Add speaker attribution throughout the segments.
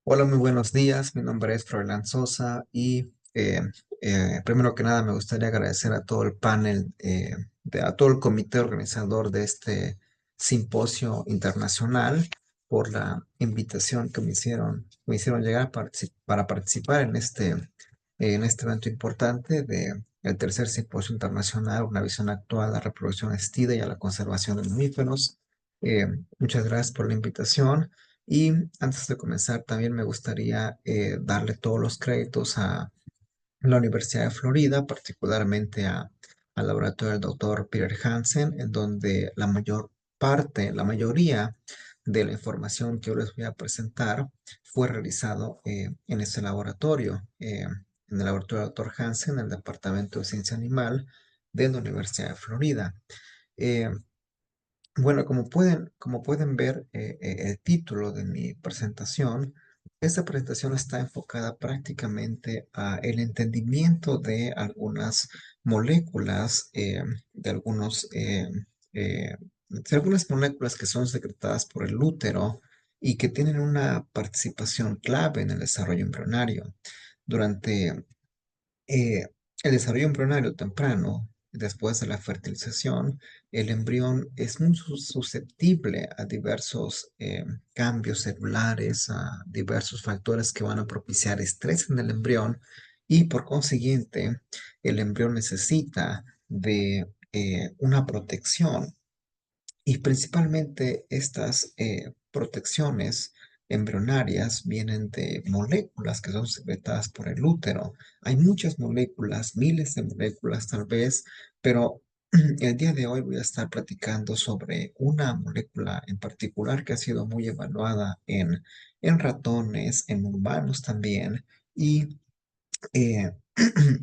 Speaker 1: Hola, muy buenos días. Mi nombre es Froilán Sosa y primero que nada me gustaría agradecer a todo el panel, a todo el comité organizador de este simposio internacional por la invitación que me hicieron llegar para participar en este evento importante de el tercer simposio internacional, una visión actual a la reproducción asistida y a la conservación de mamíferos. Eh, Muchas gracias por la invitación. Y antes de comenzar, también me gustaría darle todos los créditos a la Universidad de Florida, particularmente al laboratorio del doctor Peter Hansen, en donde la mayoría de la información que yo les voy a presentar fue realizado en ese laboratorio, en el laboratorio del doctor Hansen, en el Departamento de Ciencia Animal de la Universidad de Florida. Eh, bueno, como pueden ver, el título de mi presentación, esta presentación está enfocada prácticamente a el entendimiento moléculas, de algunos, de algunas moléculas que son secretadas por el útero y que tienen una participación clave en el desarrollo embrionario. Durante eh, el desarrollo embrionario temprano, después de la fertilización, el embrión es muy susceptible a diversos cambios celulares, a diversos factores que van a propiciar estrés en el embrión y por consiguiente el embrión necesita de una protección y principalmente estas protecciones embrionarias vienen de moléculas que son secretadas por el útero. Hay muchas moléculas, miles de moléculas tal vez, pero el día de hoy voy a estar platicando sobre una molécula en particular que ha sido muy evaluada en ratones, en humanos también, y eh,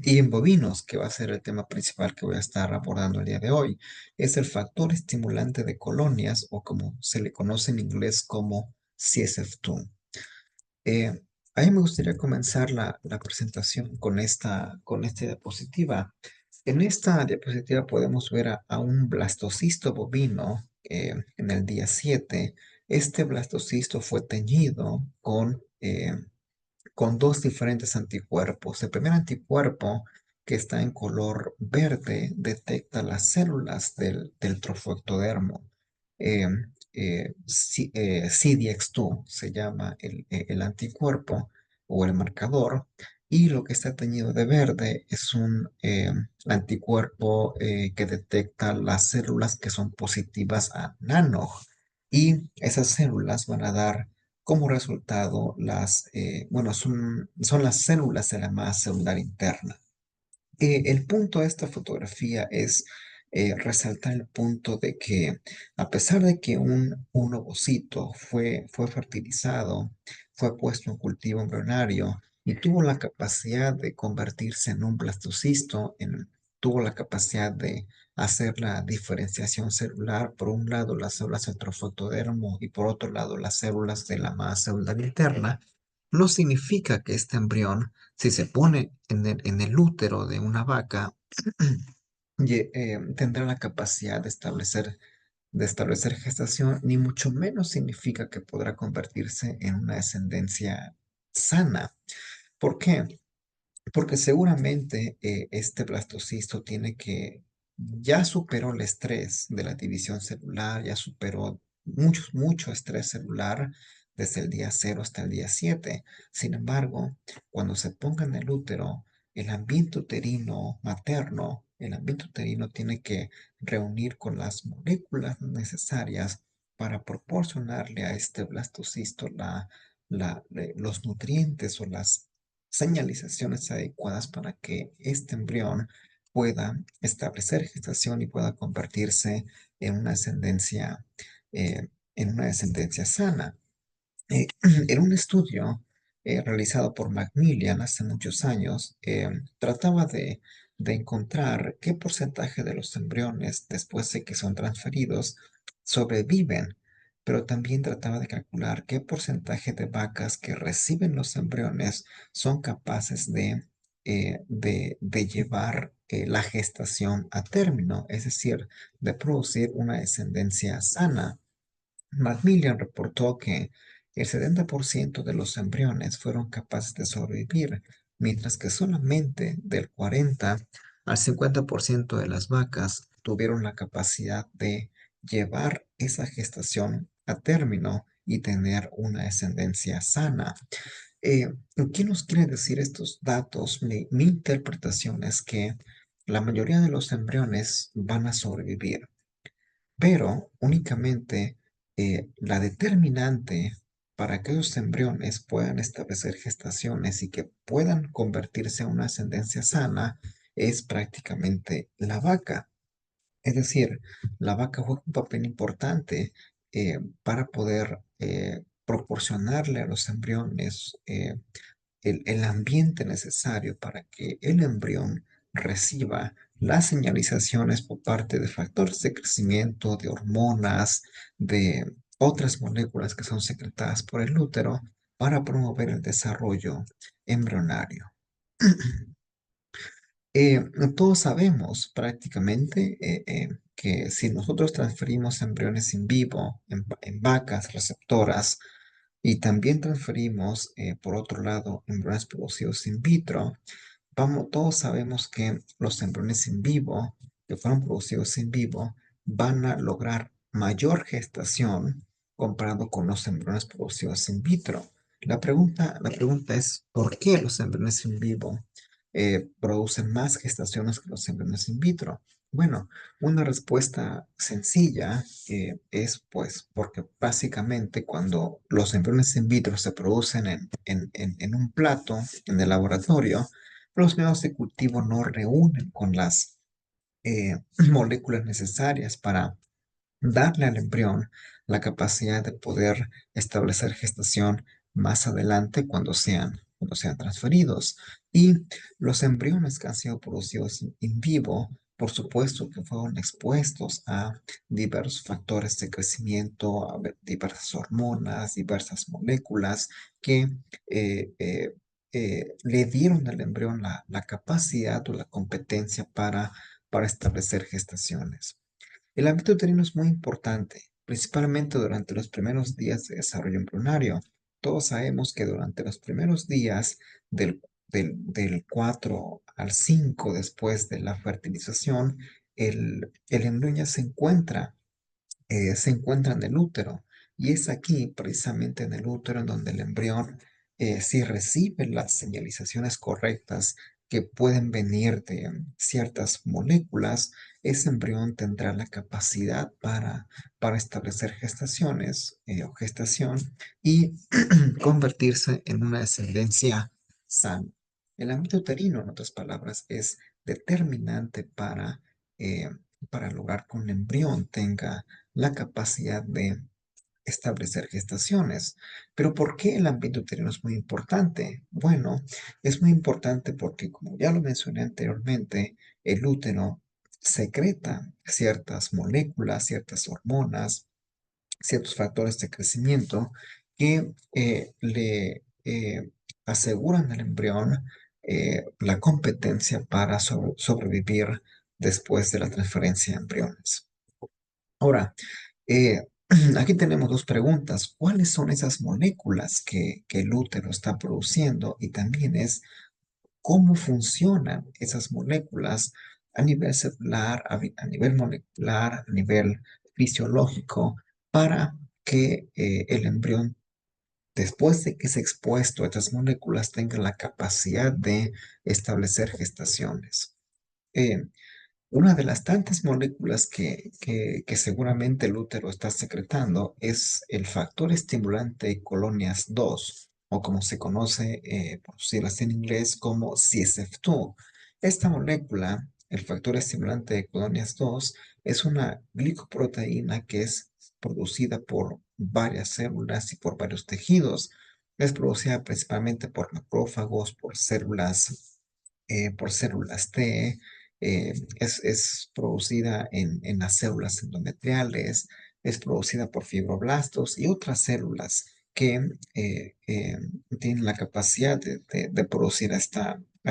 Speaker 1: y en bovinos, que va a ser el tema principal que voy a estar abordando el día de hoy, es el factor estimulante de colonias o como se le conoce en inglés como CSF2. Eh, a mí me gustaría comenzar la presentación con esta diapositiva. En esta diapositiva podemos ver a un blastocisto bovino en el día 7. Este blastocisto fue teñido con dos diferentes anticuerpos. El primer anticuerpo, que está en color verde, detecta las células del trofoectodermo. Eh, CDX2 se llama el anticuerpo o el marcador. Y lo que está teñido de verde es un anticuerpo que detecta las células que son positivas a NANOG. Y esas células van a dar como resultado bueno, son las células de la masa celular interna. El punto de esta fotografía es resaltar el punto de que a pesar de que un ovocito fue fertilizado, fue puesto en cultivo embrionario y tuvo la capacidad de convertirse en un blastocisto, tuvo la capacidad de hacer la diferenciación celular, por un lado las células del trofotodermo y por otro lado las células de la masa celular interna, no significa que este embrión, si se pone en el útero de una vaca, tendrá la capacidad de establecer gestación, ni mucho menos significa que podrá convertirse en una descendencia sana. ¿Por qué? Porque seguramente este blastocisto ya superó el estrés de la división celular, ya superó mucho estrés celular desde el día 0 hasta el día 7. Sin embargo, cuando se ponga en el útero, el ambiente uterino tiene que reunir con las moléculas necesarias para proporcionarle a este blastocisto los nutrientes o las señalizaciones adecuadas para que este embrión pueda establecer gestación y pueda convertirse en una descendencia, eh, en una descendencia sana. Eh, en un estudio realizado por Macmillan hace muchos años, trataba de encontrar qué porcentaje de los embriones, después de que son transferidos, sobreviven, pero también trataba de calcular qué porcentaje de vacas que reciben los embriones son capaces de llevar la gestación a término, es decir, de producir una descendencia sana. Macmillan reportó que el 70% de los embriones fueron capaces de sobrevivir, mientras que solamente del 40 al 50% de las vacas tuvieron la capacidad de llevar esa gestación a término y tener una descendencia sana. Eh, ¿Qué nos quieren decir estos datos? Mi interpretación es que la mayoría de los embriones van a sobrevivir, pero únicamente la determinante para que esos embriones puedan establecer gestaciones y que puedan convertirse en una ascendencia sana es prácticamente la vaca. Es decir, la vaca juega un papel importante para poder proporcionarle a los embriones el ambiente necesario para que el embrión reciba las señalizaciones por parte de factores de crecimiento, de hormonas, de otras moléculas que son secretadas por el útero para promover el desarrollo embrionario. Eh, Todos sabemos prácticamente que si nosotros transferimos embriones in vivo en vacas receptoras y también transferimos, por otro lado, embriones producidos in vitro, todos sabemos que los embriones en vivo, que fueron producidos en vivo, van a lograr mayor gestación comparado con los embriones producidos in vitro. La pregunta es, ¿por qué los embriones en vivo producen más gestaciones que los embriones in vitro? Bueno, una respuesta sencilla es pues porque básicamente cuando los embriones in vitro se producen en un plato en el laboratorio, los métodos de cultivo no reúnen con las moléculas necesarias para darle al embrión la capacidad de poder establecer gestación más adelante cuando sean transferidos. Y los embriones que han sido producidos in vivo, por supuesto que fueron expuestos a diversos factores de crecimiento, a diversas hormonas, diversas moléculas que eh, eh, le dieron al embrión la capacidad o la competencia para establecer gestaciones. El ámbito uterino es muy importante, principalmente durante los primeros días de desarrollo embrionario. Todos sabemos que durante los primeros días del 4 al 5 después de la fertilización, el embrión ya se encuentra en el útero. Y es aquí, precisamente en el útero, en donde el embrión, si recibe las señalizaciones correctas que pueden venir de ciertas moléculas, ese embrión tendrá la capacidad para establecer gestaciones o gestación y convertirse en una descendencia sana. El ámbito uterino, en otras palabras, es determinante eh, para lograr que un embrión tenga la capacidad de establecer gestaciones. Pero ¿por qué el ambiente uterino es muy importante? Bueno, es muy importante porque, como ya lo mencioné anteriormente, el útero secreta ciertas moléculas, ciertas hormonas, ciertos factores de crecimiento que le aseguran al embrión la competencia para sobrevivir después de la transferencia de embriones. Ahora, eh, aquí tenemos dos preguntas. ¿Cuáles son esas moléculas que el útero está produciendo? Y también es cómo funcionan esas moléculas a nivel celular, a nivel molecular, a nivel fisiológico, para que el embrión, después de que es expuesto a estas moléculas, tenga la capacidad de establecer gestaciones. Eh, una de las tantas moléculas que seguramente el útero está secretando es el factor estimulante de colonias 2, o como se conoce, por siglas en inglés, como CSF2. Esta molécula, el factor estimulante de colonias 2, es una glicoproteína que es producida por varias células y por varios tejidos. Es producida principalmente por macrófagos, por células T, es producida en las células endometriales, es producida por fibroblastos y otras células que tienen la capacidad de producir a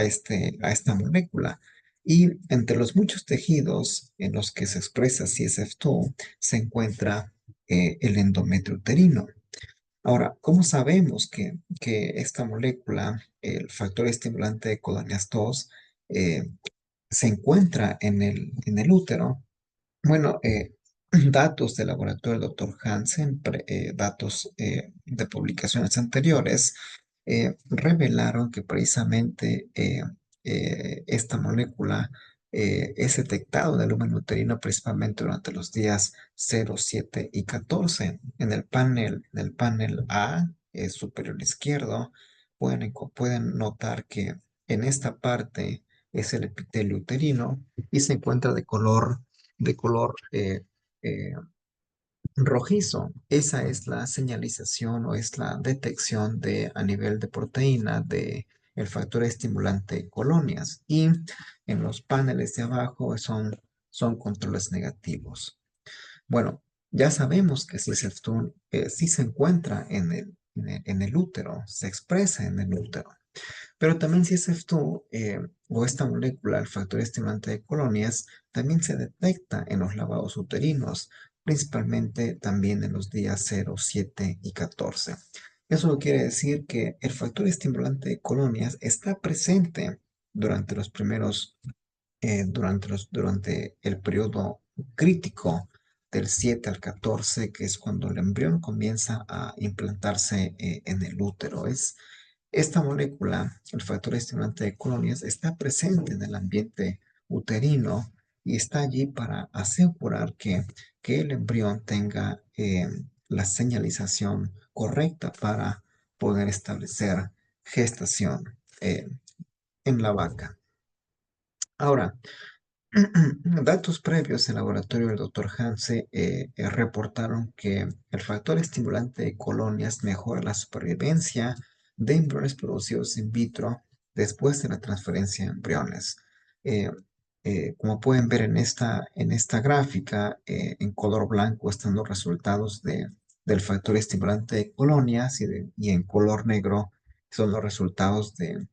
Speaker 1: esta molécula. Y entre los muchos tejidos en los que se expresa CSF2 se encuentra el endometrio uterino. Ahora, ¿cómo sabemos que esta molécula, el factor estimulante de colonias 2, se encuentra en el útero? Bueno, datos del laboratorio del Dr. Hansen, datos de publicaciones anteriores, revelaron que precisamente esta molécula es detectado en el lumen uterino principalmente durante los días 0, 7 y 14. En el panel A, superior izquierdo, pueden notar que en esta parte es el epitelio uterino y se encuentra de color eh, rojizo. Esa es la señalización o es la detección de a nivel de proteína de el factor estimulante colonias. Y en los paneles de abajo son controles negativos. Bueno, ya sabemos que CSF2 sí se encuentra en el útero, se expresa en el útero. Pero también CSF2 o esta molécula, el factor estimulante de colonias, también se detecta en los lavados uterinos, principalmente también en los días 0, 7 y 14. Eso quiere decir que el factor estimulante de colonias está presente durante los primeros, durante el periodo crítico del 7 al 14, que es cuando el embrión comienza a implantarse en el útero. Esta molécula, el factor estimulante de colonias, está presente en el ambiente uterino y está allí para asegurar que el embrión tenga la señalización correcta para poder establecer gestación en la vaca. Ahora, datos previos del laboratorio del Dr. Hanse reportaron que el factor estimulante de colonias mejora la supervivencia de embriones producidos in vitro después de la transferencia de embriones. Eh, Como pueden ver en esta gráfica, en color blanco están los resultados del factor estimulante de colonias y en color negro son los resultados del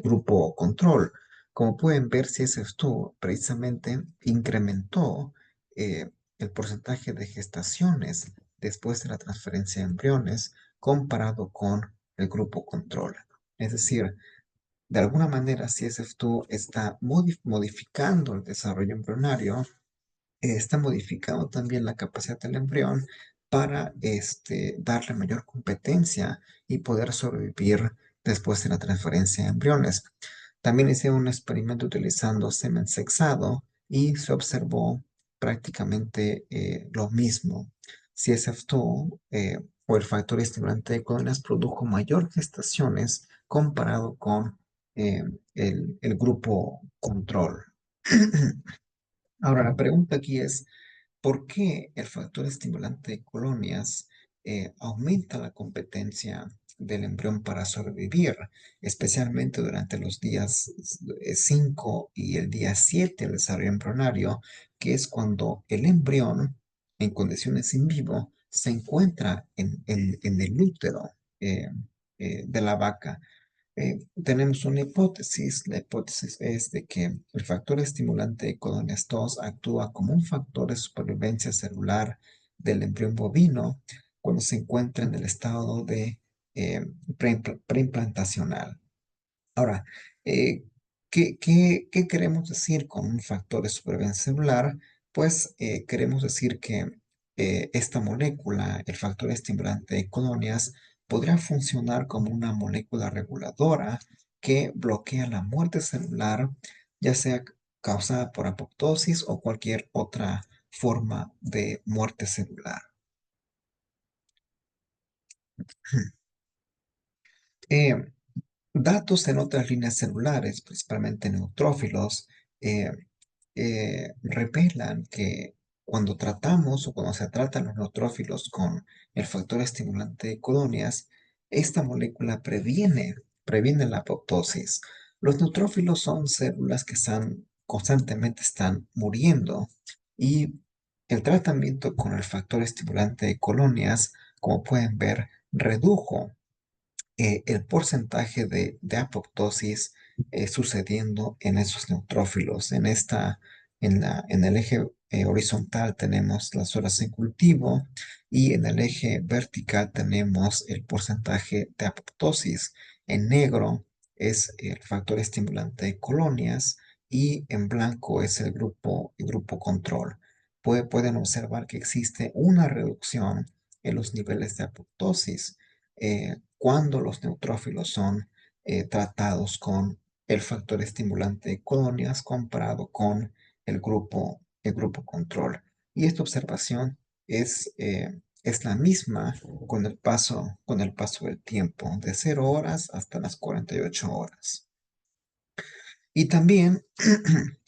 Speaker 1: grupo control. Como pueden ver, si ese estuvo precisamente incrementó el porcentaje de gestaciones después de la transferencia de embriones comparado con el grupo control. Es decir, de alguna manera, si CSF2 está modificando el desarrollo embrionario, está modificando también la capacidad del embrión para darle mayor competencia y poder sobrevivir después de la transferencia de embriones. También hice un experimento utilizando semen sexado y se observó prácticamente lo mismo. CSF2 o el factor estimulante de colonias produjo mayor gestaciones comparado con eh, el grupo control. Ahora, la pregunta aquí es, ¿por qué el factor estimulante de colonias aumenta la competencia del embrión para sobrevivir, especialmente durante los días 5 y el día 7 del desarrollo embrionario, que es cuando el embrión en condiciones in vivo se encuentra en el útero eh, de la vaca? Tenemos una hipótesis. La hipótesis es de que el factor estimulante de colonias 2 actúa como un factor de supervivencia celular del embrión bovino cuando se encuentra en el estado de preimplantacional. Ahora, eh, ¿qué queremos decir con un factor de supervivencia celular? Pues queremos decir que esta molécula, el factor estimulante de colonias, podría funcionar como una molécula reguladora que bloquea la muerte celular, ya sea causada por apoptosis o cualquier otra forma de muerte celular. Eh, Datos en otras líneas celulares, principalmente neutrófilos, eh, revelan que cuando tratamos o cuando se tratan los neutrófilos con el factor estimulante de colonias, esta molécula previene la apoptosis. Los neutrófilos son células que constantemente están muriendo y el tratamiento con el factor estimulante de colonias, como pueden ver, redujo el porcentaje de apoptosis sucediendo en esos neutrófilos, En el eje horizontal tenemos las horas en cultivo y en el eje vertical tenemos el porcentaje de apoptosis. En negro es el factor estimulante de colonias y en blanco es el grupo control. Pueden observar que existe una reducción en los niveles de apoptosis cuando los neutrófilos son tratados con el factor estimulante de colonias comparado con el grupo control. Y esta observación es la misma con el paso del tiempo, de 0 horas hasta las 48 horas. Y también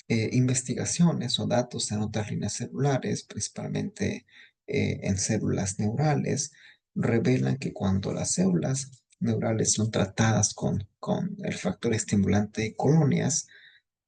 Speaker 1: investigaciones o datos en otras líneas celulares, principalmente en células neurales, revelan que cuando las células neurales son tratadas con el factor estimulante de colonias,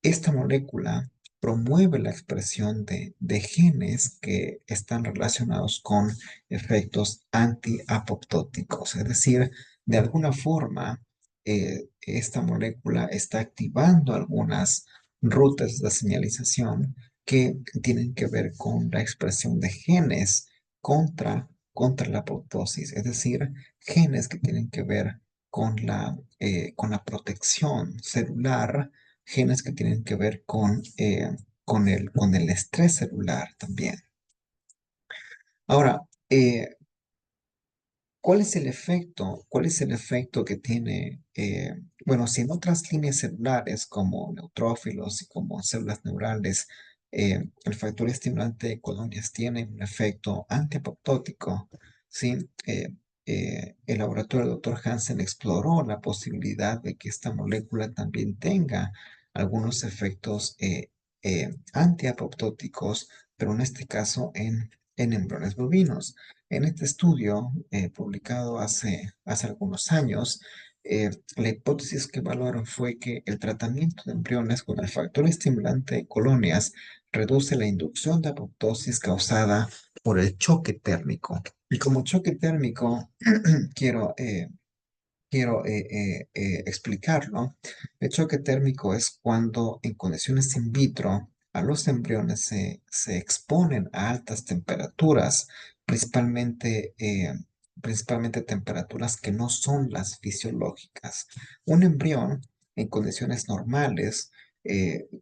Speaker 1: esta molécula promueve la expresión de genes que están relacionados con efectos antiapoptóticos, es decir, de alguna forma, esta molécula está activando algunas rutas de señalización que tienen que ver con la expresión de genes contra la apoptosis, es decir, genes que tienen que ver con la protección celular, genes que tienen que ver con el estrés celular también. Ahora, ¿cuál es el efecto? ¿Cuál es el efecto que tiene? Bueno, si en otras líneas celulares como neutrófilos y como células neurales, el factor estimulante de colonias tiene un efecto antiapoptótico, ¿sí? El laboratorio del doctor Hansen exploró la posibilidad de que esta molécula también tenga algunos efectos antiapoptóticos, pero en este caso en embriones bovinos. En este estudio, publicado hace algunos años, la hipótesis que evaluaron fue que el tratamiento de embriones con el factor estimulante de colonias reduce la inducción de apoptosis causada por el choque térmico. Y como choque térmico, quiero explicarlo. El choque térmico es cuando en condiciones in vitro a los embriones se exponen a altas temperaturas, principalmente, principalmente temperaturas que no son las fisiológicas. Un embrión en condiciones normales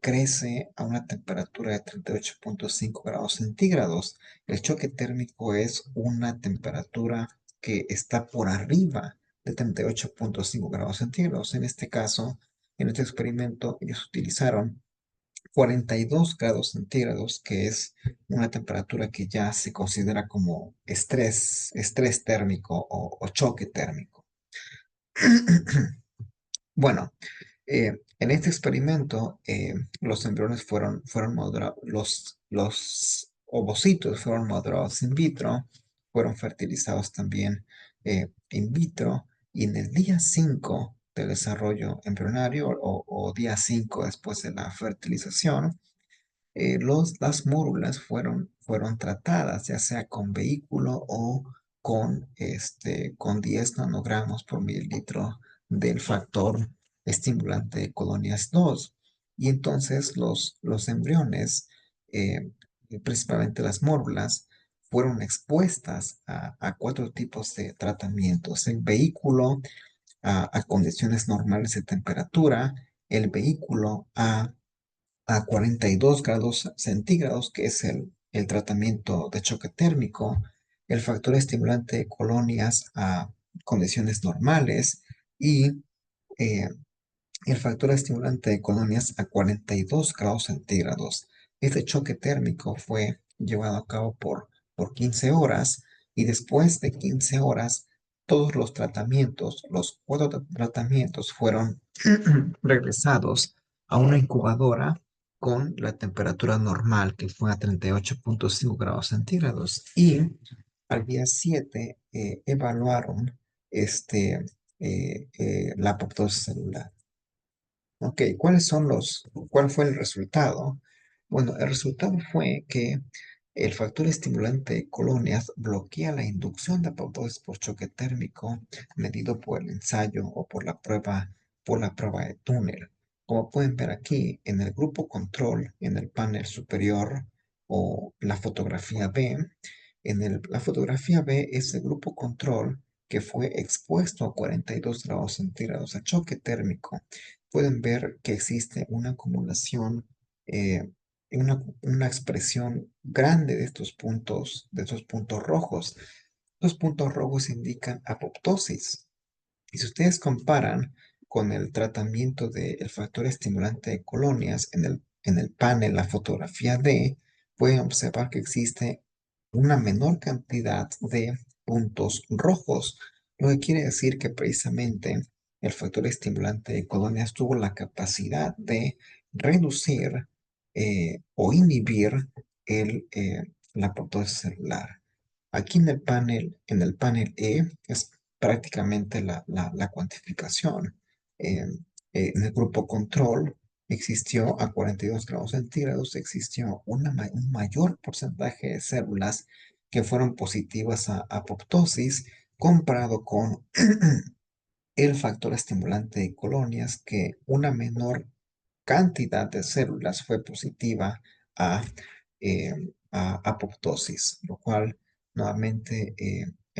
Speaker 1: crece a una temperatura de 38,5 grados centígrados. El choque térmico es una temperatura que está por arriba de 38,5 grados centígrados. En este caso, en este experimento, ellos utilizaron 42 grados centígrados, que es una temperatura que ya se considera como estrés térmico o choque térmico. Bueno, en este experimento, los embriones fueron moderados, los ovocitos fueron moderados in vitro, fueron fertilizados también in vitro, y en el día 5 del desarrollo embrionario o día 5 después de la fertilización, las mórbulas fueron tratadas, ya sea con vehículo o con 10 nanogramos por mililitro del factor estimulante de colonias 2. Y entonces los embriones, eh, principalmente las mórbulas, fueron expuestas a 4 tipos de tratamientos. El vehículo a condiciones normales de temperatura, el vehículo a 42 grados centígrados, que es el tratamiento de choque térmico, el factor estimulante de colonias a condiciones normales y eh, el factor estimulante de colonias a 42 grados centígrados. Este choque térmico fue llevado a cabo por 15 horas y después de 15 horas, todos los 4 tratamientos fueron regresados a una incubadora con la temperatura normal, que fue a 38,5 grados centígrados. Y al día 7 evaluaron la apoptosis celular. Ok, ¿cuál fue el resultado? Bueno, el resultado fue que el factor estimulante de colonias bloquea la inducción de apoptosis por choque térmico medido por el ensayo o por la prueba de túnel. Como pueden ver aquí, en el grupo control, en el panel superior o la fotografía B, la fotografía B es el grupo control que fue expuesto a 42 grados centígrados a choque térmico. Pueden ver que existe una acumulación, una expresión grande de estos puntos rojos. Los puntos rojos indican apoptosis. Y si ustedes comparan con el tratamiento del factor estimulante de colonias en el panel, la fotografía D, pueden observar que existe una menor cantidad de puntos rojos, lo que quiere decir que precisamente el factor estimulante de colonias tuvo la capacidad de reducir o inhibir la apoptosis celular. Aquí en el panel E, es prácticamente la cuantificación. Eh, en el grupo control existió a 42 grados centígrados, existió un mayor porcentaje de células que fueron positivas a apoptosis comparado con el factor estimulante de colonias, que una menor cantidad de células fue positiva a, a apoptosis, lo cual nuevamente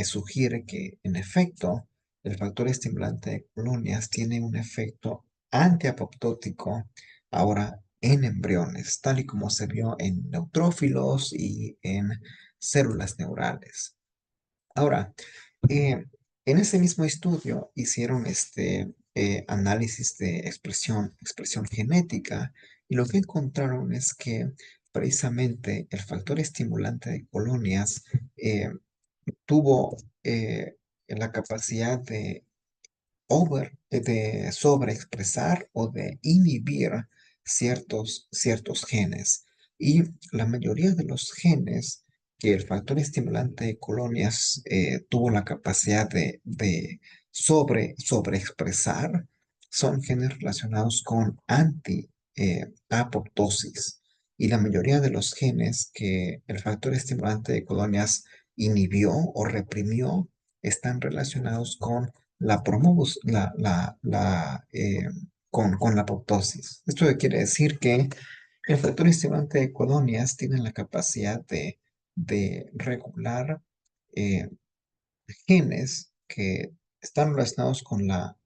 Speaker 1: sugiere que en efecto el factor estimulante de colonias tiene un efecto antiapoptótico ahora en embriones, tal y como se vio en neutrófilos y en células neurales. Ahora, eh, en ese mismo estudio hicieron análisis de expresión genética, y lo que encontraron es que precisamente el factor estimulante de colonias tuvo la capacidad de sobreexpresar o de inhibir ciertos genes. Y la mayoría de los genes que el factor estimulante de colonias tuvo la capacidad de sobreexpresar son genes relacionados con anti-apoptosis. Y la mayoría de los genes que el factor estimulante de colonias inhibió o reprimió están relacionados con la promovus, con la apoptosis. Esto quiere decir que el factor estimulante de colonias tiene la capacidad de regular eh, genes que están relacionados con la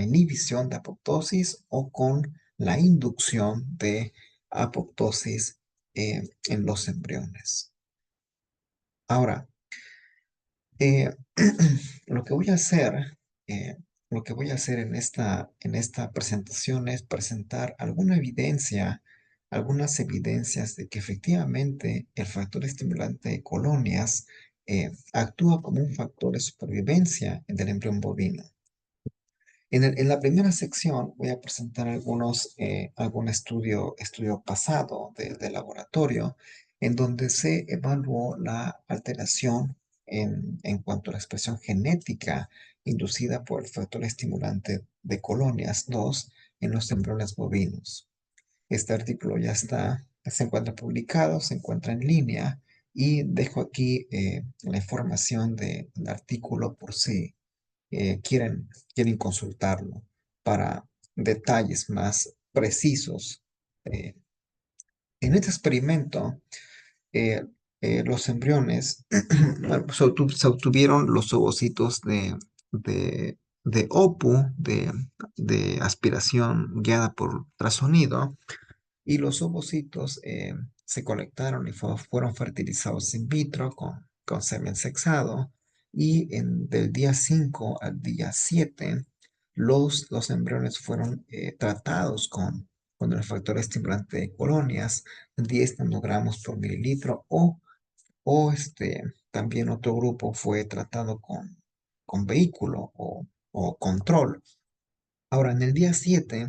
Speaker 1: inhibición de apoptosis o con la inducción de apoptosis en los embriones. Ahora, Eh, lo que voy a hacer, eh, lo que voy a hacer en esta presentación es presentar algunas evidencias de que efectivamente el factor estimulante de colonias actúa como un factor de supervivencia en el embrión bovino. En la primera sección voy a presentar algún estudio pasado de laboratorio en donde se evaluó la alteración en cuanto a la expresión genética inducida por el factor estimulante de colonias 2 en los embriones bovinos. Este artículo se encuentra publicado, se encuentra en línea, y dejo aquí la información del artículo por si quieren consultarlo para detalles más precisos. Eh, en este experimento, eh, los embriones, bueno, se obtuvieron los ovocitos de OPU, de aspiración guiada por ultrasonido, y los ovocitos se colectaron y fueron fertilizados in vitro con semen sexado. Y del día 5 al día 7, los embriones fueron tratados con el factor estimulante de colonias, 10 nanogramos por mililitro, también otro grupo fue tratado con vehículo o control. Ahora, en el día 7,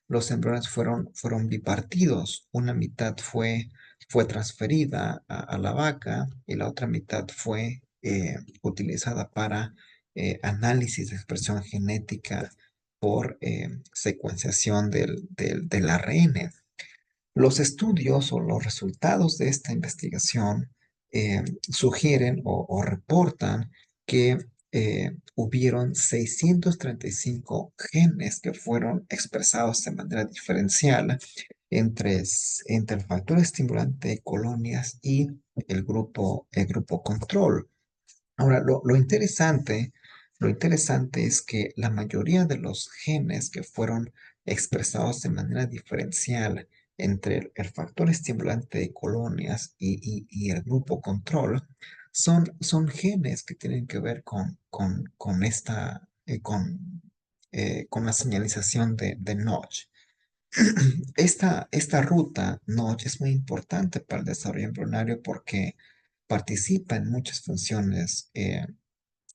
Speaker 1: los embriones fueron bipartidos. Una mitad fue transferida a la vaca y la otra mitad fue utilizada para análisis de expresión genética por secuenciación del ARN. Los estudios o los resultados de esta investigación sugieren o reportan que hubieron 635 genes que fueron expresados de manera diferencial entre el factor estimulante de colonias y el grupo control. Ahora, lo interesante es que la mayoría de los genes que fueron expresados de manera diferencial entre el factor estimulante de colonias y el grupo control son genes que tienen que ver con la señalización de Notch. Esta ruta Notch es muy importante para el desarrollo embrionario porque participa en muchas funciones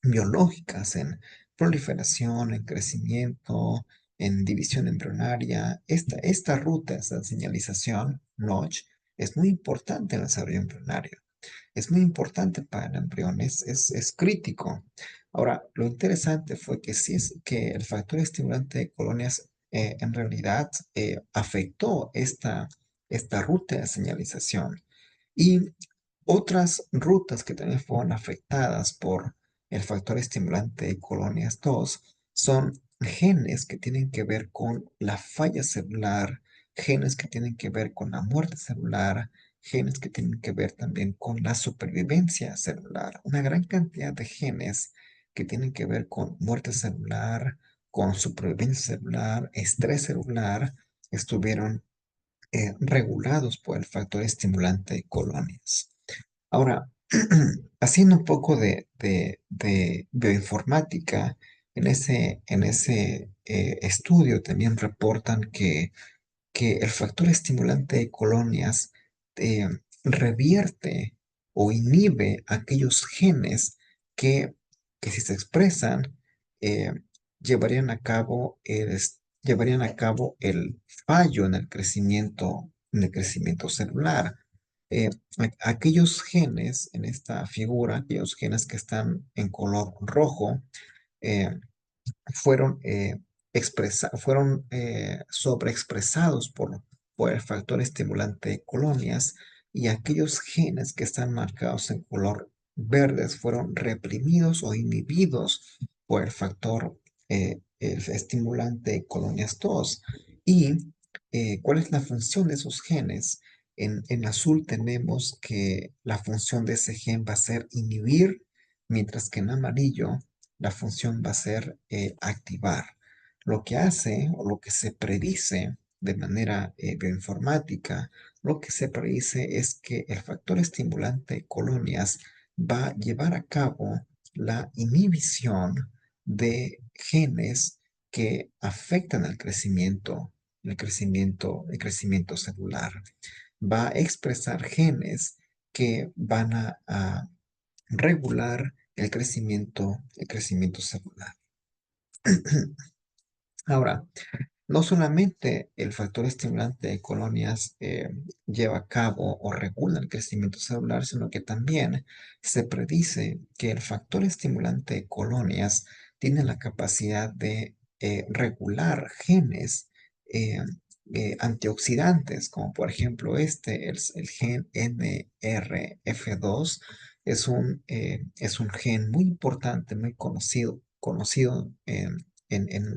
Speaker 1: biológicas, en proliferación, en crecimiento, en división embrionaria. Esta ruta, esta señalización, Notch, es muy importante en el desarrollo embrionario. Es muy importante para el embrión, es crítico. Ahora, lo interesante fue que sí es que el factor estimulante de colonias en realidad afectó esta ruta de señalización. Y otras rutas que también fueron afectadas por el factor estimulante de colonias 2 son genes que tienen que ver con la falla celular, genes que tienen que ver con la muerte celular, genes que tienen que ver también con la supervivencia celular. Una gran cantidad de genes que tienen que ver con muerte celular, con supervivencia celular, estrés celular, estuvieron regulados por el factor estimulante de colonias. Ahora, haciendo un poco de bioinformática, en ese estudio también reportan que el factor estimulante de colonias eh, revierte o inhibe aquellos genes que, que si se expresan, eh, llevarían a cabo el fallo en el crecimiento celular. Aquellos genes en esta figura, aquellos genes que están en color rojo, eh, fueron sobreexpresados por el factor estimulante de colonias, y aquellos genes que están marcados en color verdes fueron reprimidos o inhibidos por el factor el estimulante de colonias 2. ¿Y cuál es la función de esos genes? En azul tenemos que la función de ese gen va a ser inhibir, mientras que en amarillo la función va a ser activar. Lo que hace o lo que se predice de manera bioinformática, lo que se predice es que el factor estimulante de colonias va a llevar a cabo la inhibición de genes que afectan al crecimiento, el crecimiento celular. Va a expresar genes que van a regular el crecimiento celular. Ahora, no solamente el factor estimulante de colonias lleva a cabo o regula el crecimiento celular, sino que también se predice que el factor estimulante de colonias tiene la capacidad de regular genes eh, antioxidantes, como por ejemplo el gen NRF2. Es un gen muy importante, muy conocido en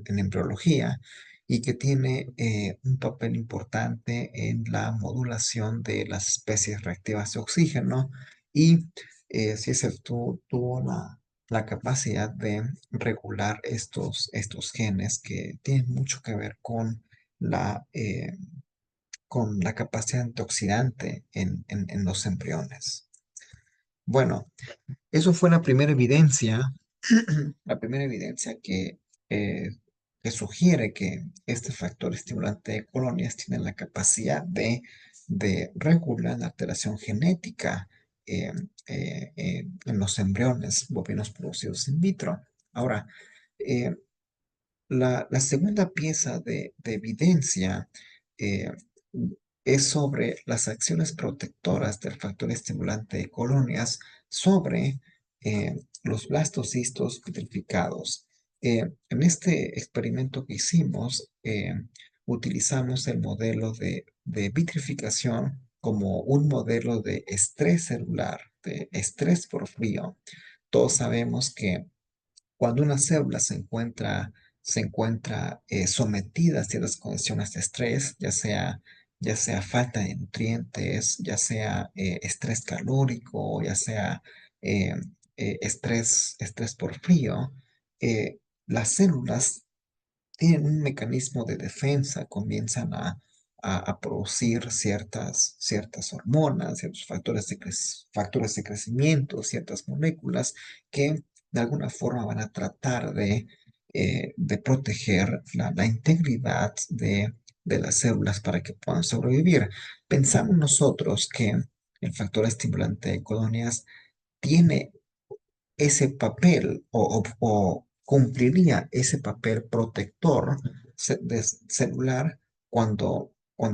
Speaker 1: embriología, y que tiene un papel importante en la modulación de las especies reactivas de oxígeno, y sí tuvo la capacidad de regular estos genes que tienen mucho que ver con la capacidad antioxidante en los embriones. Bueno, eso fue la primera evidencia, la primera evidencia eh, que sugiere que este factor estimulante de colonias tiene la capacidad de regular la alteración genética eh, en los embriones bovinos producidos in vitro. Ahora, eh, la segunda pieza de evidencia eh, es sobre las acciones protectoras del factor estimulante de colonias sobre los blastocistos vitrificados. En este experimento que hicimos, utilizamos el modelo de vitrificación como un modelo de estrés celular, de estrés por frío. Todos sabemos que Cuando una célula se encuentra sometida a ciertas condiciones de estrés, ya sea falta de nutrientes, ya sea estrés calórico, ya sea eh, estrés por frío, las células tienen un mecanismo de defensa, comienzan a producir ciertas hormonas, ciertos factores de crecimiento, ciertas moléculas que de alguna forma van a tratar de proteger la integridad de las células para que puedan sobrevivir. Pensamos nosotros que el factor estimulante de colonias tiene ese papel o cumpliría ese papel protector celular cuando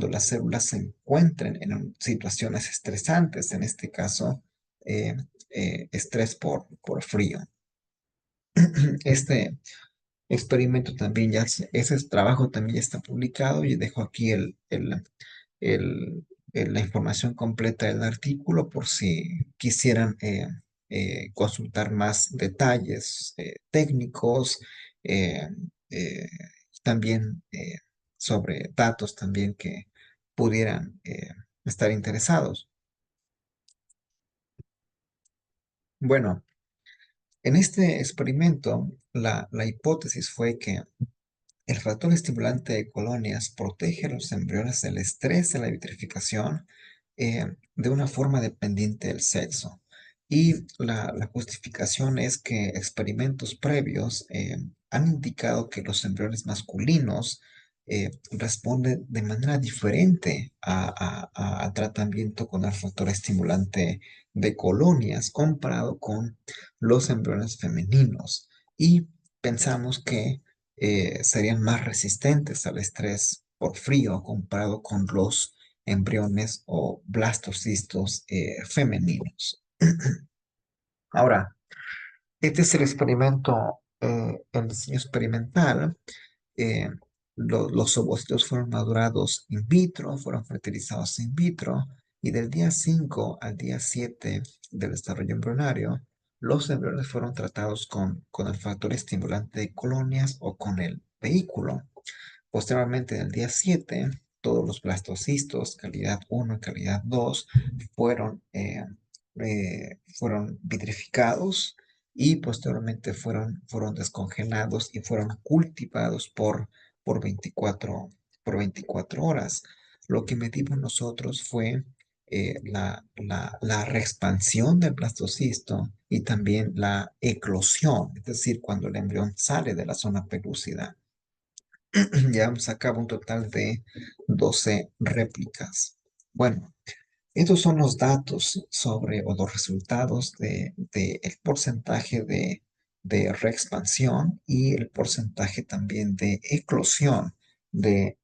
Speaker 1: las células se encuentren en situaciones estresantes, en este caso, eh, estrés por frío. Este experimento también ese trabajo también ya está publicado y dejo aquí el- la información completa del artículo por si quisieran consultar más detalles técnicos, eh, eh, también sobre datos también que pudieran estar interesados. Bueno, en este experimento, la hipótesis fue que el factor estimulante de colonias protege a los embriones del estrés de la vitrificación de una forma dependiente del sexo. Y la justificación es que experimentos previos han indicado que los embriones masculinos responden de manera diferente al tratamiento con el factor estimulante de colonias comparado con los embriones femeninos. Y pensamos que serían más resistentes al estrés por frío comparado con los embriones o blastocistos femeninos. Ahora, este es el experimento, el diseño experimental. eh, los ovocitos fueron madurados in vitro, fueron fertilizados in vitro, y del día 5 al día 7 del desarrollo embrionario, los embriones fueron tratados con el factor estimulante de colonias o con el vehículo. Posteriormente, en el día 7, todos los blastocistos, calidad uno y calidad 2, fueron vitrificados y posteriormente fueron descongelados y fueron cultivados por 24, por 24 horas. Lo que medimos nosotros fue la reexpansión del blastocisto y también la eclosión, es decir, cuando el embrión sale de la zona pelúcida. Llevamos a cabo un total de 12 réplicas. Bueno, estos son los datos sobre o los resultados de el porcentaje de reexpansión y el porcentaje también de eclosión de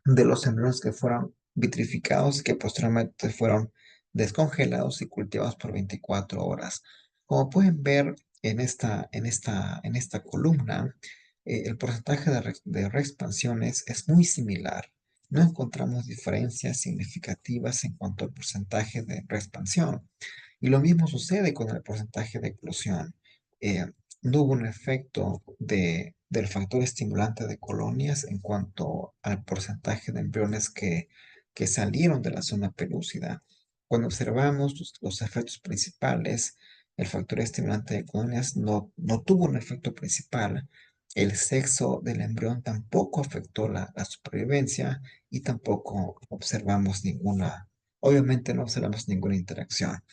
Speaker 1: los embriones que fueron vitrificados y que posteriormente fueron descongelados y cultivados por 24 horas. Como pueden ver en esta columna, el porcentaje de reexpansiones es muy similar. No encontramos diferencias significativas en cuanto al porcentaje de reexpansión. Y lo mismo sucede con el porcentaje de eclosión. Eh, no hubo un efecto del factor estimulante de colonias en cuanto al porcentaje de embriones que salieron de la zona pelúcida. Cuando observamos los efectos principales, el factor estimulante de colonias no tuvo un efecto principal. El sexo del embrión tampoco afectó la supervivencia y tampoco observamos obviamente no observamos ninguna interacción.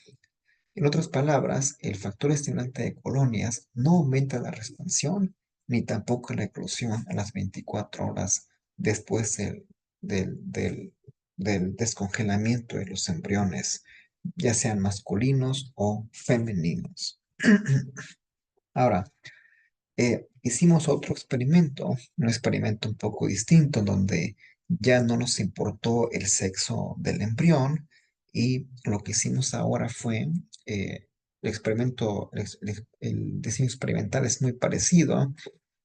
Speaker 1: En otras palabras, el factor estimulante de colonias no aumenta la expansión ni tampoco la eclosión a las 24 horas después del, del- del descongelamiento de los embriones, ya sean masculinos o femeninos. Ahora, hicimos otro experimento, un experimento un poco distinto, donde ya no nos importó el sexo del embrión y lo que hicimos ahora fue, el experimento, el diseño experimental es muy parecido.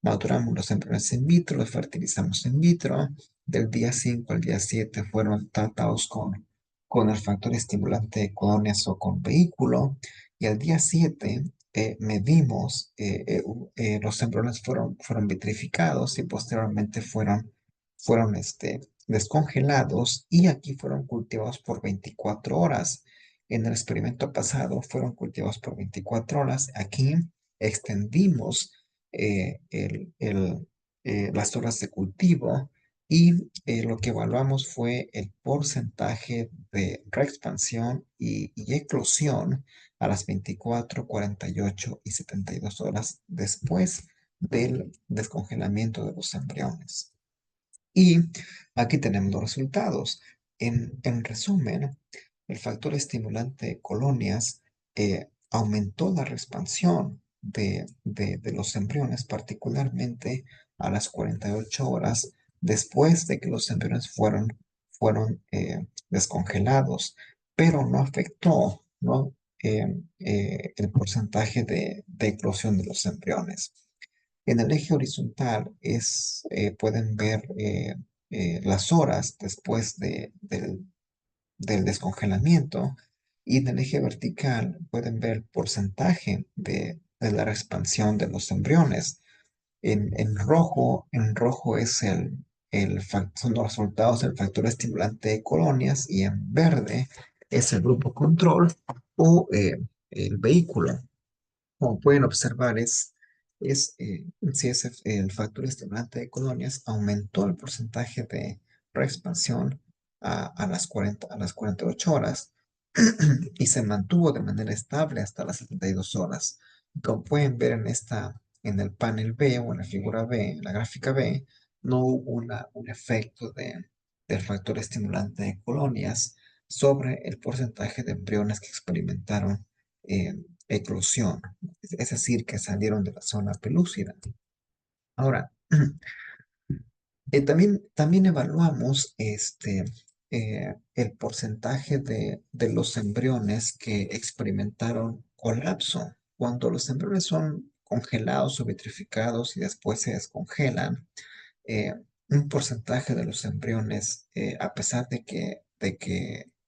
Speaker 1: Maduramos los embriones in vitro, los fertilizamos in vitro. Del día 5 al día 7 fueron tratados con el factor estimulante de colonias o con vehículo. Y al día 7 medimos, los embriones fueron vitrificados y posteriormente fueron descongelados y aquí fueron cultivados por 24 horas. En el experimento pasado fueron cultivados por 24 horas. Aquí extendimos las horas de cultivo y lo que evaluamos fue el porcentaje de reexpansión y eclosión a las 24, 48 y 72 horas después del descongelamiento de los embriones. Y aquí tenemos los resultados. En resumen, el factor estimulante de colonias aumentó la expansión de los embriones, particularmente a las 48 horas después de que los embriones fueron descongelados, pero no afectó, ¿no? El porcentaje de eclosión de los embriones. En el eje horizontal pueden ver las horas después del descongelamiento y en el eje vertical pueden ver el porcentaje de la expansión de los embriones. En rojo son los resultados del factor estimulante de colonias y en verde es el grupo control o el vehículo. Como pueden observar, si es el factor estimulante de colonias, aumentó el porcentaje de reexpansión a las 48 horas y se mantuvo de manera estable hasta las 72 horas. Como pueden ver en el panel B o en la figura B, en la gráfica B, no hubo un efecto del factor estimulante de colonias sobre el porcentaje de embriones que experimentaron eh, eclosión, es decir, que salieron de la zona pelúcida. Ahora, también evaluamos el porcentaje de los embriones que experimentaron colapso. Cuando los embriones son congelados o vitrificados y después se descongelan, eh, un porcentaje de los embriones, a pesar de que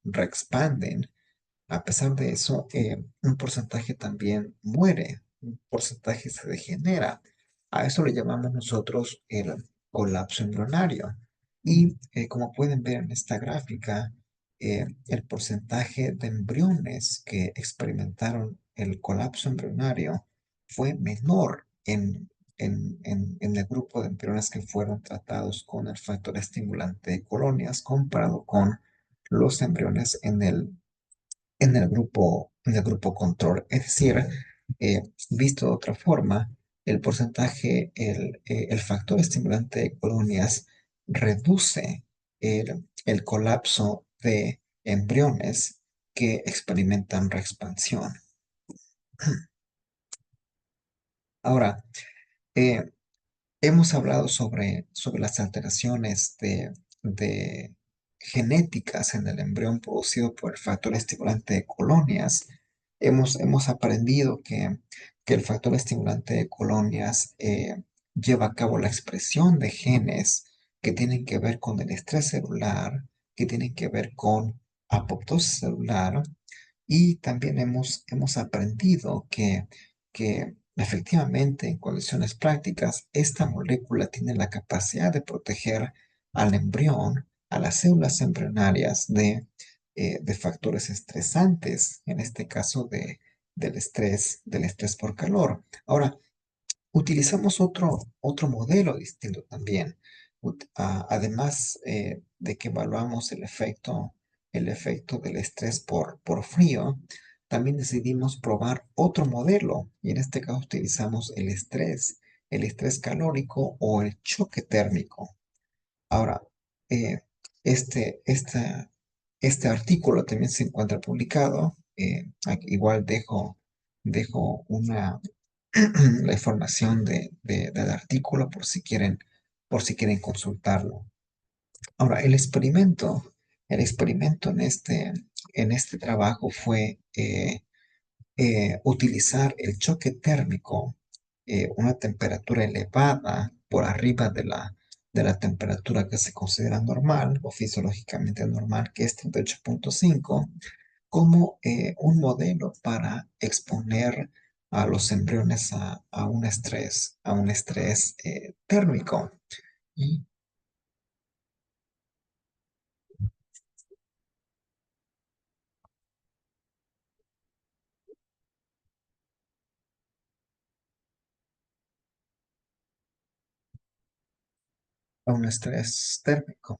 Speaker 1: reexpanden, a pesar de eso, un porcentaje también muere, un porcentaje se degenera. A eso le llamamos nosotros el colapso embrionario. Y como pueden ver en esta gráfica, el porcentaje de embriones que experimentaron el colapso embrionario fue menor en el grupo de embriones que fueron tratados con el factor estimulante de colonias comparado con los embriones en el grupo control. Es decir, visto de otra forma, el factor estimulante de colonias reduce el colapso de embriones que experimentan reexpansión. Ahora, eh, hemos hablado sobre las alteraciones de genéticas en el embrión producido por el factor estimulante de colonias. Hemos aprendido que el factor estimulante de colonias lleva a cabo la expresión de genes que tienen que ver con el estrés celular, que tienen que ver con apoptosis celular, y también hemos aprendido que efectivamente en condiciones prácticas esta molécula tiene la capacidad de proteger al embrión, a las células embrionarias de factores estresantes, en este caso del estrés por calor. Ahora, utilizamos otro modelo distinto también. Además de que evaluamos el efecto del estrés por frío, también decidimos probar otro modelo y en este caso utilizamos el estrés calórico o el choque térmico. Ahora, eh, este, esta- este artículo también se encuentra publicado. Aquí igual dejo la información del artículo por si quieren consultarlo. Ahora, el experimento en este trabajo fue utilizar el choque térmico, una temperatura elevada por arriba de la temperatura que se considera normal o fisiológicamente normal, que es 38,5, como un modelo para exponer a los embriones a un estrés térmico. Y a un estrés térmico.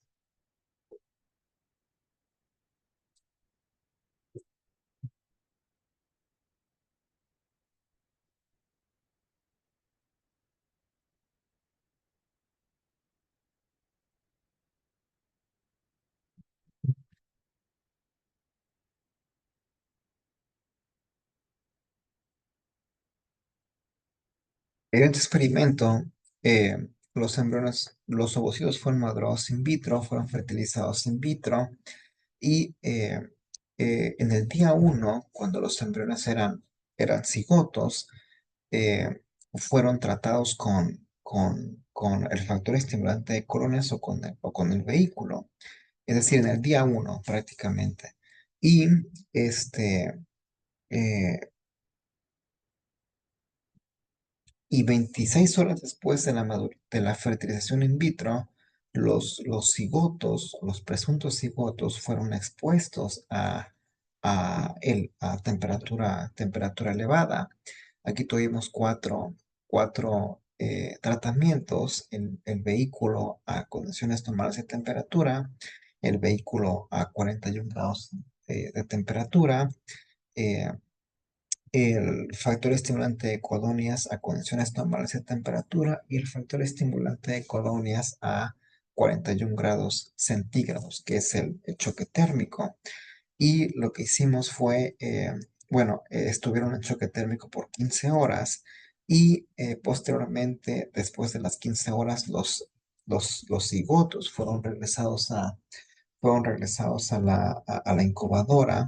Speaker 1: En este experimento, los embriones, los ovocitos fueron madurados in vitro, fueron fertilizados in vitro y en el día uno, cuando los embriones eran cigotos, eh, fueron tratados con el factor estimulante de colonias o con el vehículo, es decir, en el día uno prácticamente. Y este, eh, y 26 horas después de de la fertilización in vitro, los cigotos, los presuntos cigotos, fueron expuestos a temperatura elevada. Aquí tuvimos cuatro tratamientos, el vehículo a condiciones normales de temperatura, el vehículo a 41 grados de temperatura, eh, el factor estimulante de colonias a condiciones normales de temperatura y el factor estimulante de colonias a 41 grados centígrados, que es el choque térmico. Y lo que hicimos fue, bueno, estuvieron en choque térmico por 15 horas y posteriormente, después de las 15 horas, los cigotos fueron regresados a la incubadora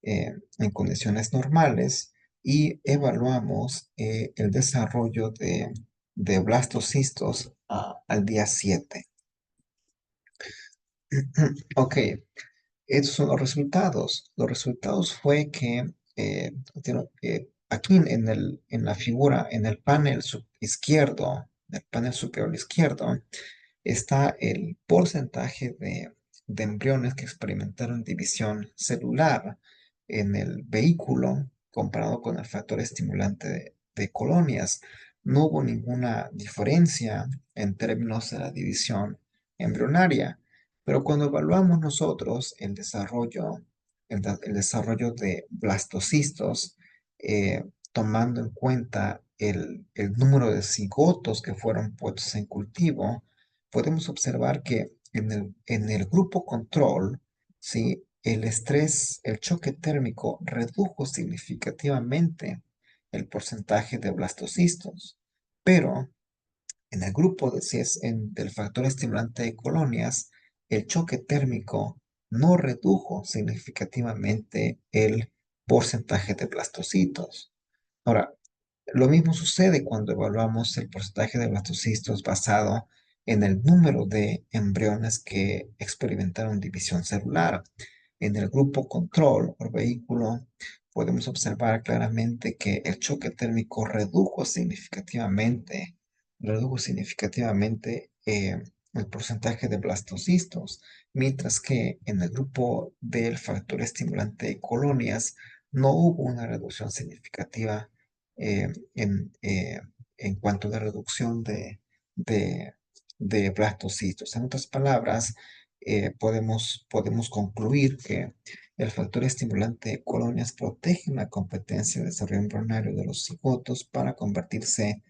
Speaker 1: en condiciones normales y evaluamos el desarrollo de blastocistos al día 7. Ok, estos son los resultados. Los resultados fue que aquí en la figura, en el panel izquierdo, en el panel superior izquierdo, está el porcentaje de embriones que experimentaron división celular en el vehículo comparado con el factor estimulante de colonias. No hubo ninguna diferencia en términos de la división embrionaria, pero cuando evaluamos nosotros el desarrollo de blastocistos, tomando en cuenta el número de cigotos que fueron puestos en cultivo, podemos observar que en el grupo control, ¿sí? El estrés, el choque térmico redujo significativamente el porcentaje de blastocistos, pero en el grupo del factor estimulante de colonias, el choque térmico no redujo significativamente el porcentaje de blastocitos. Ahora, lo mismo sucede cuando evaluamos el porcentaje de blastocistos basado en el número de embriones que experimentaron división celular. En el grupo control o vehículo podemos observar claramente que el choque térmico redujo significativamente el porcentaje de blastocistos, mientras que en el grupo del factor estimulante de colonias no hubo una reducción significativa eh, en, eh, en cuanto a la reducción de, de blastocitos. En otras palabras, podemos concluir que el factor estimulante de colonias protege la competencia de desarrollo embrionario de los cigotos para convertirse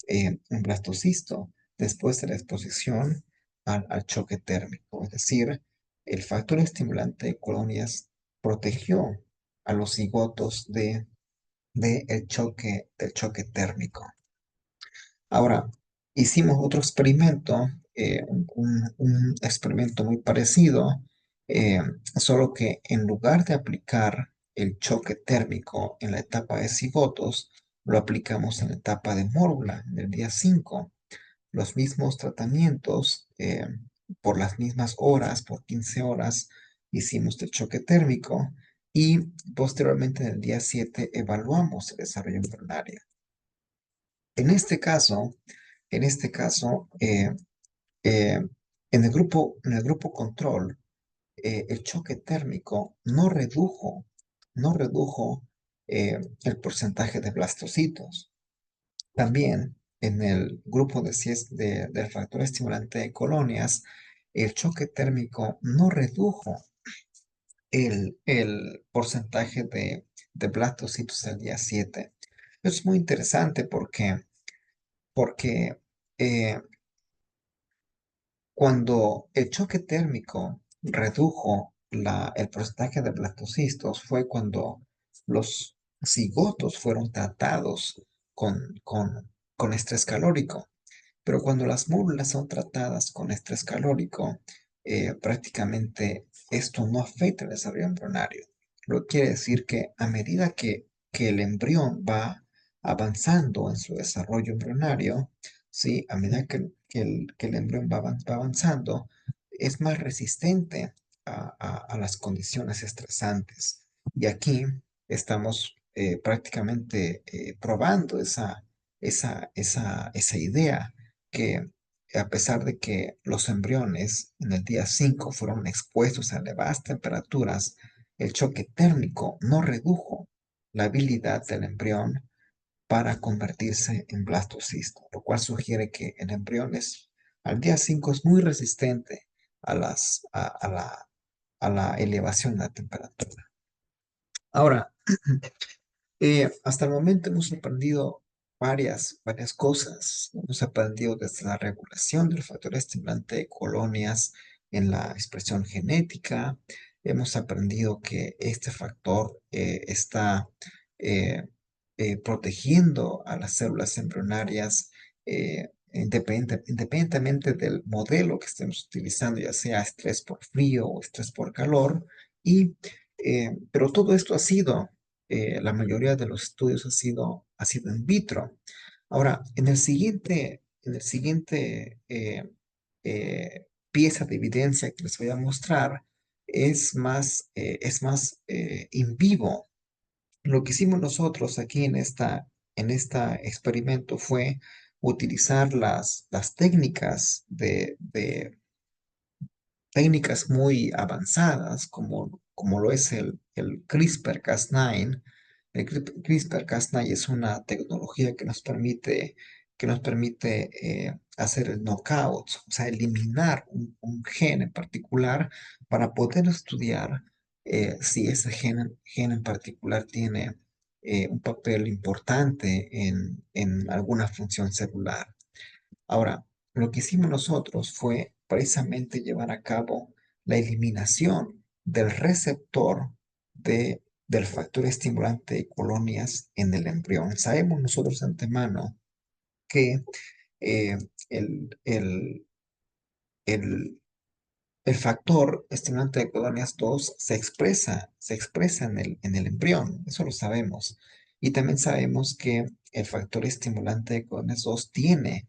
Speaker 1: en blastocisto después de la exposición al choque térmico. Es decir, el factor estimulante de colonias protegió a los cigotos del choque térmico. Ahora, hicimos otro experimento, un experimento muy parecido, eh, solo que en lugar de aplicar el choque térmico en la etapa de cigotos, lo aplicamos en la etapa de mórula, en el día 5. Los mismos tratamientos, por las mismas horas, por 15 horas, hicimos el choque térmico y posteriormente en el día 7 evaluamos el desarrollo embrionario. En este caso, en este caso, eh, en el grupo control, el choque térmico no redujo el porcentaje de blastocitos. También en el grupo del factor estimulante de colonias, el choque térmico no redujo el porcentaje de blastocitos al día 7. Es muy interesante porque eh, cuando el choque térmico redujo el porcentaje de blastocistos fue cuando los cigotos fueron tratados con estrés calórico. Pero cuando las mólulas son tratadas con estrés calórico, prácticamente esto no afecta el desarrollo embrionario. Lo que quiere decir que a medida que el embrión va avanzando en su desarrollo embrionario, ¿sí? A medida que el embrión va avanzando, es más resistente a las condiciones estresantes. Y aquí estamos prácticamente probando esa idea que a pesar de que los embriones en el día 5 fueron expuestos a elevadas temperaturas, el choque térmico no redujo la habilidad del embrión para convertirse en blastocisto, lo cual sugiere que el embrión al día 5 es muy resistente a la elevación de la temperatura. Ahora, hasta el momento hemos aprendido varias cosas. Hemos aprendido desde la regulación del factor estimulante de colonias en la expresión genética. Hemos aprendido que este factor está eh, protegiendo a las células embrionarias independientemente del modelo que estemos utilizando, ya sea estrés por frío o estrés por calor. Pero todo esto la mayoría de los estudios ha sido in vitro. Ahora, en el siguiente pieza de evidencia que les voy a mostrar es más in vivo. Lo que hicimos nosotros aquí en esta experimento fue utilizar las técnicas muy avanzadas, como lo es el CRISPR-Cas9. El CRISPR-Cas9 es una tecnología que nos permite hacer el knockout, o sea, eliminar un gen en particular para poder estudiar si ese gen en particular tiene un papel importante en alguna función celular. Ahora, lo que hicimos nosotros fue precisamente llevar a cabo la eliminación del receptor del factor estimulante de colonias en el embrión. Sabemos nosotros de antemano que eh, el, el, el, el factor estimulante de colonias 2 se expresa en el embrión, eso lo sabemos. Y también sabemos que el factor estimulante de colonias 2 tiene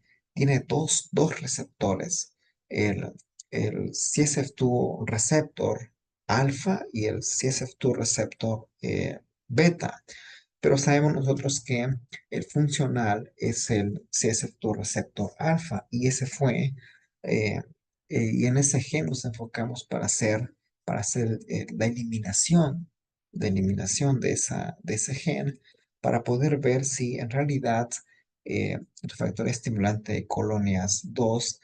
Speaker 1: dos receptores, el, el CSF2 receptor alfa y el CSF2 receptor beta. Pero sabemos nosotros que el funcional es el CSF2 receptor alfa eh, y en ese gen nos enfocamos para hacer la eliminación de ese gen para poder ver si en realidad el factor estimulante de colonias 2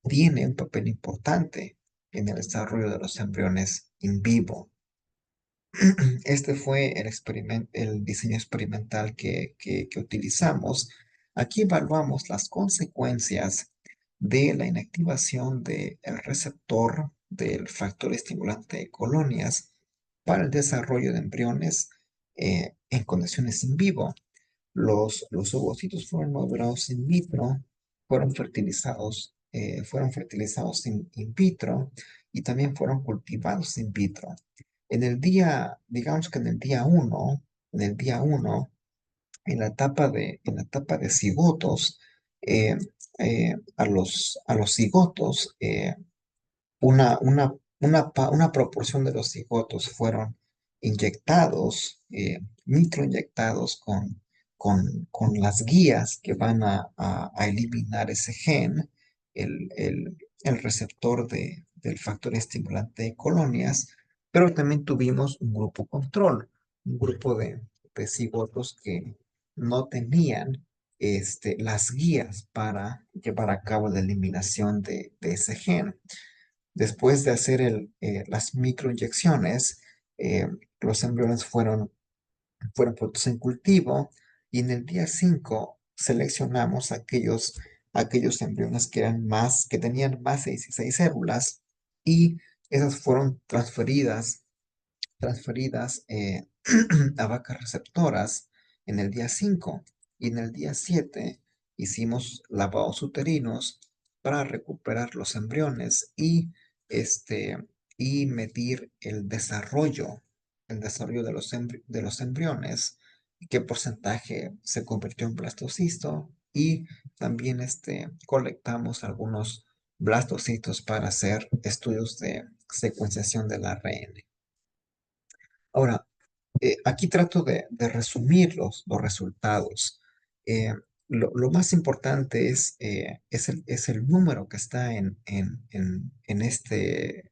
Speaker 1: tiene un papel importante en el desarrollo de los embriones in vivo. Este fue el diseño experimental que utilizamos. Aquí evaluamos las consecuencias de la inactivación del receptor del factor estimulante de colonias para el desarrollo de embriones en condiciones in vivo. Los ovocitos fueron madurados in vitro, fueron fertilizados in vitro y también fueron cultivados in vitro. Digamos que en el día uno, en la etapa de cigotos, eh, a los cigotos, una proporción de los cigotos inyectados, microinyectados con las guías que van a eliminar ese gen, el receptor del factor estimulante de colonias, pero también tuvimos un grupo control, un grupo de cigotos que no tenían las guías para llevar a cabo la eliminación de ese gen. Después de hacer las microinyecciones, eh, los embriones fueron puestos en cultivo y en el día 5 seleccionamos aquellos embriones que tenían más de 16 células y esas fueron transferidas a vacas receptoras en el día 5 y en el día 7 hicimos lavados uterinos para recuperar los embriones este, y medir el desarrollo de los embriones, qué porcentaje se convirtió en blastocisto y también colectamos algunos blastocitos para hacer estudios de secuenciación del ARN. Ahora, aquí trato de resumir los resultados. Eh, lo más importante es el número que está en este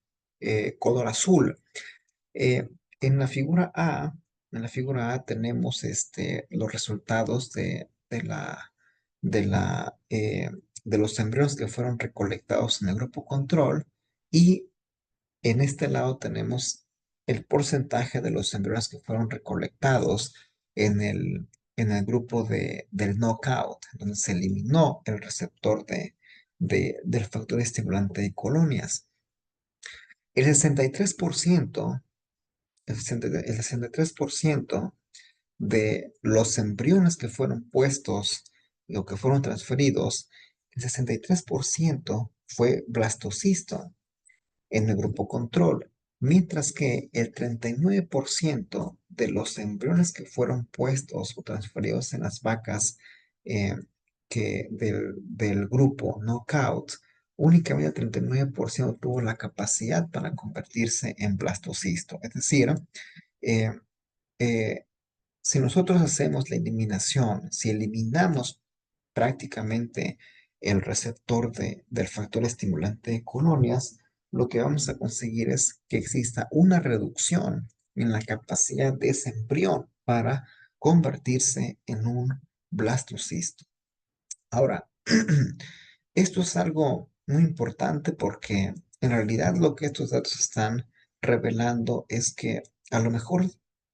Speaker 1: color azul. Eh, en la figura A, tenemos los resultados de la, eh, de los embriones que fueron recolectados en el grupo control y en este lado tenemos el porcentaje de los embriones que fueron recolectados en el grupo del knockout, donde se eliminó el receptor del factor estimulante de colonias. El 63%, el 63% de los embriones que fueron puestos o que fueron transferidos, el 63% fue blastocisto en el grupo control, mientras que el 39% de los embriones que fueron puestos o transferidos en las vacas eh, del grupo Knockout, únicamente el 39% tuvo la capacidad para convertirse en blastocisto. Es decir, eh, eh, si nosotros hacemos la eliminación, si eliminamos prácticamente el receptor del factor estimulante de colonias, lo que vamos a conseguir es que exista una reducción en la capacidad de ese embrión para convertirse en un blastocisto. Ahora, esto es algo muy importante porque en realidad lo que estos datos están revelando es que a lo mejor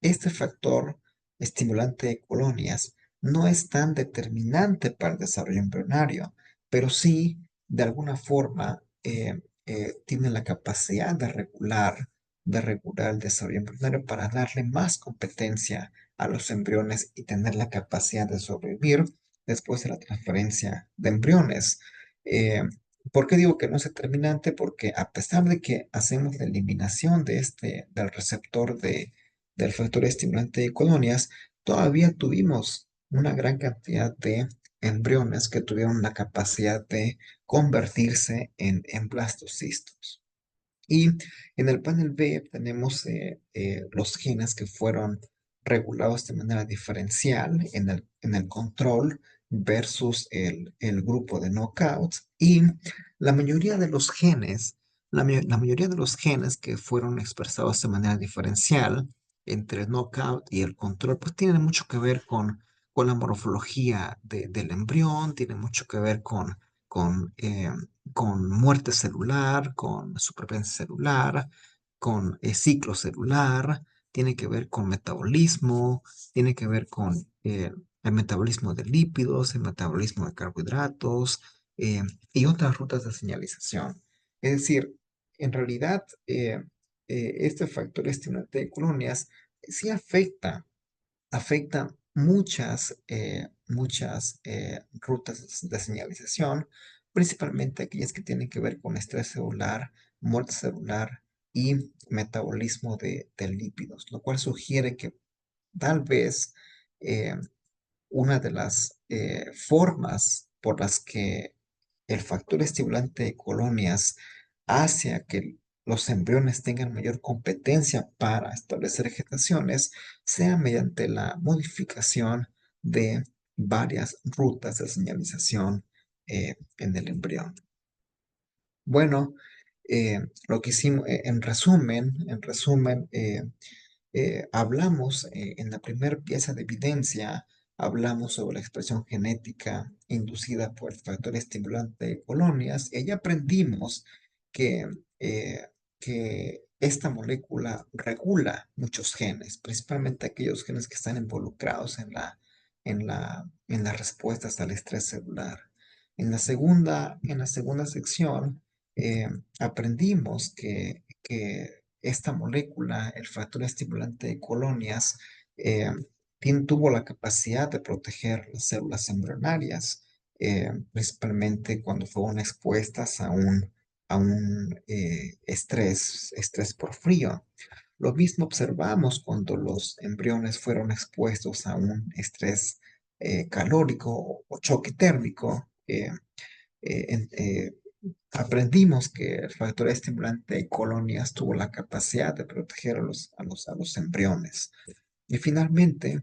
Speaker 1: este factor estimulante de colonias no es tan determinante para el desarrollo embrionario, pero sí de alguna forma tiene la capacidad de regular el desarrollo embrionario para darle más competencia a los embriones y tener la capacidad de sobrevivir después de la transferencia de embriones. Eh, ¿Por qué digo que no es determinante? Porque a pesar de que hacemos la eliminación del receptor del factor estimulante de colonias, todavía tuvimos una gran cantidad de embriones que tuvieron la capacidad de convertirse en blastocistos. Y en el panel B tenemos los genes que fueron regulados de manera diferencial en el control versus el grupo de knockout. Y la mayoría de los genes, la mayoría de los genes que fueron expresados de manera diferencial entre el knockout y el control, pues tienen mucho que ver con la morfología del embrión, tienen mucho que ver con muerte celular, con supervivencia celular, con ciclo celular, tiene que ver con metabolismo, tiene que ver con el metabolismo de lípidos, el metabolismo de carbohidratos eh, y otras rutas de señalización. Es decir, en realidad, este factor estimulante de colonias sí afecta muchas rutas de señalización, principalmente aquellas que tienen que ver con estrés celular, muerte celular y metabolismo de lípidos, lo cual sugiere que tal vez eh, una de las formas por las que el factor estimulante de colonias hace los embriones tengan mayor competencia para establecer gestaciones sea mediante la modificación de varias rutas de señalización en el embrión. Bueno, lo que hicimos, hablamos en la primera pieza de evidencia, hablamos sobre la expresión genética inducida por el factor estimulante de colonias y ahí aprendimos que, eh, que esta molécula regula muchos genes, principalmente aquellos genes que están involucrados en las respuestas al estrés celular. En la segunda sección, eh, aprendimos que esta molécula, el factor estimulante de colonias, eh, tuvo la capacidad de proteger las células embrionarias, principalmente cuando fueron expuestas a un estrés por frío. Lo mismo observamos cuando los embriones fueron expuestos a un estrés calórico o choque térmico. Eh, en- eh, Aprendimos que el factor estimulante de colonias tuvo la capacidad de proteger a los embriones. Y finalmente,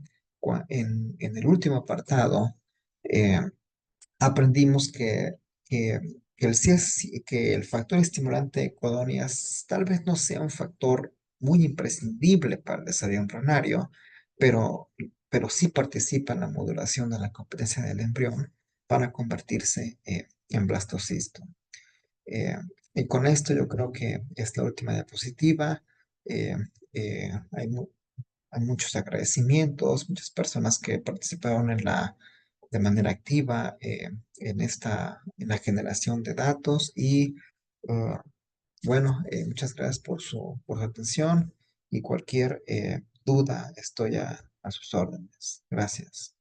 Speaker 1: en el último apartado, eh, aprendimos que, que el factor estimulante de colonias tal vez no sea un factor muy imprescindible para el desarrollo embrionario, pero, pero sí participa en la modulación de la competencia del embrión para convertirse en blastocisto. Eh, y con esto yo creo que es la última diapositiva. Eh, hay muchos agradecimientos, muchas personas que participaron de manera activa en la generación de datos y bueno, muchas gracias por su atención y cualquier duda estoy a sus órdenes. Gracias.